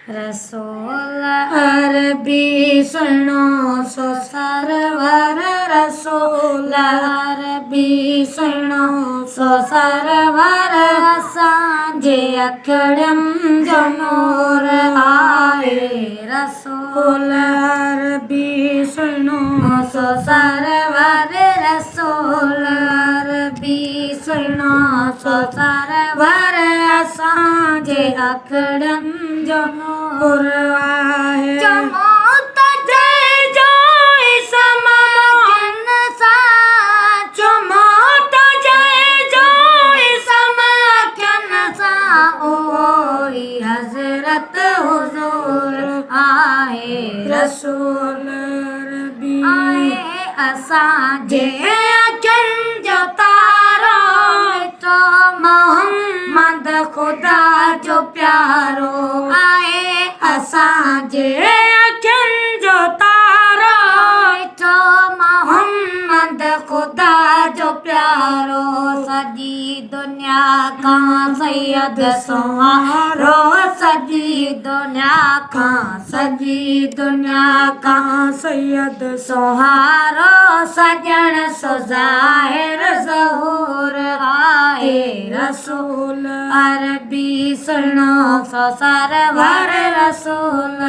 रसूल अरबी सुनो सो सरवर रसूल अरबी सुनो सो सरवर असांजे अखियुनि जो नूर आए रसूल अरबी सुनो सो सरवर रसूल अरबी सुनो सो सरवर असांजे अखियुनि जो नूर आहे चमोत जय जो इसम किन सा चमोत जय जो इसम किन सा ओई हजरत हुजूर आहे रसूल अरबी आए असांजे अखियुनि जो तारो तो मोहम्मद खुदा जो प्यारो आए असांजे अखियुनि जो तारो तो मोहम्मद खुदा जो प्यारो सॼी दुनिया खां सैयद सुवारो सॼी दुनिया खां सैयद सुहारो सजण सो ज़ाहिर ज़हूर आए रसूल अरबी सुनो सो सरवर रसूल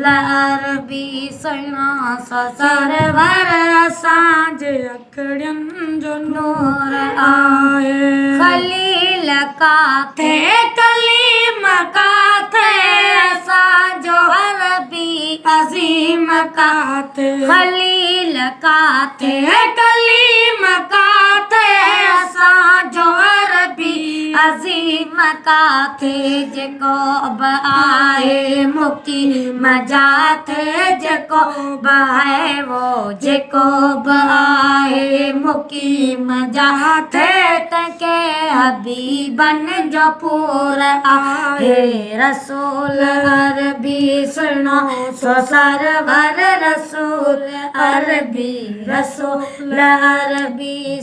अरबी सुनो सो सरवर असांजे अखियुनि जो नूर आए खलील काथे कलीम काथे असांजो अरबी अज़ीम काथे खलील काथे कलीम काथे असांजो अरबी अज़ीम काथे जेको बि आहे मुक़ीम जाथे जेको बि आहे वो जेको बि आहे मुक़ीम जाथे तंहिंखे हबीबनि जो पूर आहे रसूल अरबी सुनो सो सरवर रसूल अरबी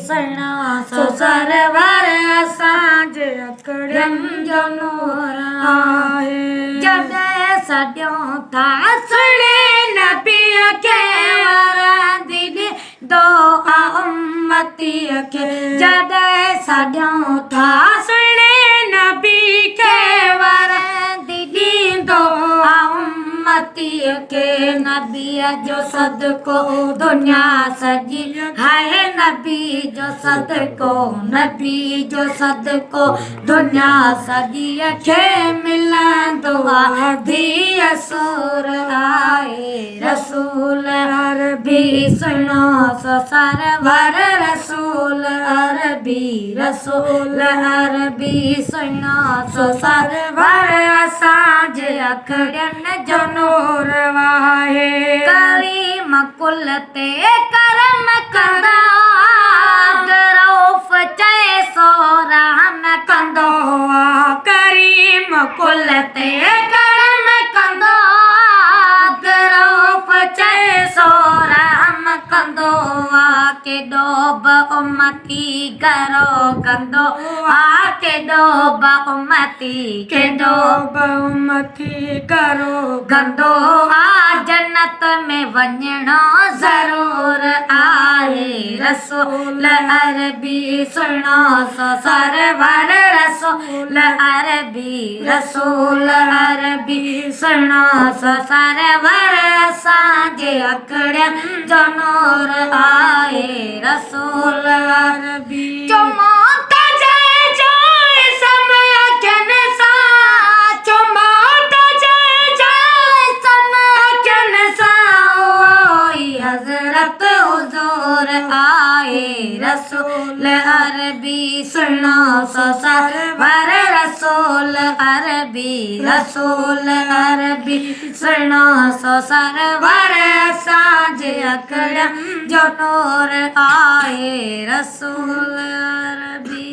सुनो सो सरवर असांजे अखियुनि जो नूर आहे जॾहिं सॼो था सुणे नबीअ खे वरंदी दुआ उम्मतीअ खे जॾहिं सॼो था सुणे नबी खे वरंदी दुआ उम्मतीअ खे नबीअ जो सदको दुनिया सॼी आहे नबी जो सदको दुनिया सॼीअ खे मिलंदो आहे धीअ सूर आहे रसूल अरबी सुनो सो सरवर रसूल अरबी सुनो सो सरवर असांजे अखियुनि जो नूर आहे करीम कुल ते करम कंदा रऊफ़ चए सो रहम कंदो करीम कुल ते करम कंदो रऊफ़ चए सो रहम कंदो केॾो बि उम्मती गरो कंदो केॾो बि उम्मती करो गंदो जन्नत में वञणो ज़रूर आहे रसूल अरबी सुनो सो सरवर रसूल अरबी सुनो सो सरवर असांजे अखियुनि जो नूर आहे रसूल अरबी चमोत जय जो इसम अखियुनि सां चमोत जय जो इसम अखियुनि सां ओई हज़रत हुजूर आए रसूल अरबी सुनो सो सरवर रसूल अरबी सुनो सो सरवर असांजे अखियुनि जो नूर आए रसूल अरबी